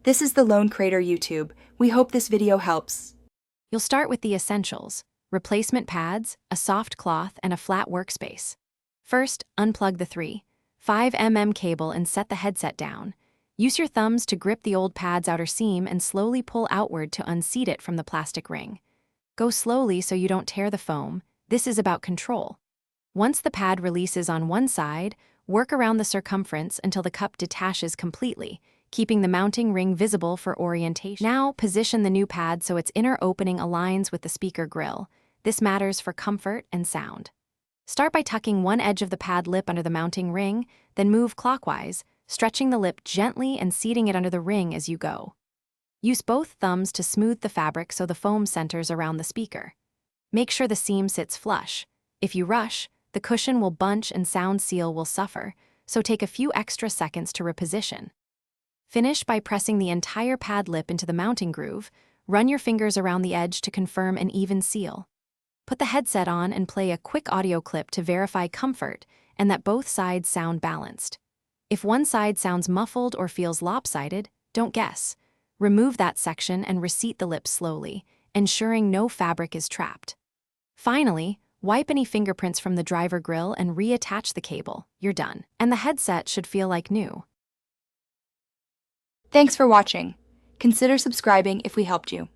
This is the Lone Crater YouTube. We hope this video helps. You'll start with the essentials: replacement pads, a soft cloth, and a flat workspace. First, unplug the 3.5 mm cable and set the headset down. Use your thumbs to grip the old pad's outer seam and slowly pull outward to unseat it from the plastic ring. Go slowly so you don't tear the foam. This is about control. Once the pad releases on one side, work around the circumference until the cup detaches completely, keeping the mounting ring visible for orientation. Now, position the new pad so its inner opening aligns with the speaker grill. This matters for comfort and sound. Start by tucking one edge of the pad lip under the mounting ring, then move clockwise, stretching the lip gently and seating it under the ring as you go. Use both thumbs to smooth the fabric so the foam centers around the speaker. Make sure the seam sits flush. If you rush, the cushion will bunch and sound seal will suffer, so take a few extra seconds to reposition. Finish by pressing the entire pad lip into the mounting groove. Run your fingers around the edge to confirm an even seal. Put the headset on and play a quick audio clip to verify comfort and that both sides sound balanced. If one side sounds muffled or feels lopsided, don't guess. Remove that section and reseat the lip slowly, ensuring no fabric is trapped. Finally, wipe any fingerprints from the driver grill and reattach the cable. You're done. And the headset should feel like new. Thanks for watching. Consider subscribing if we helped you.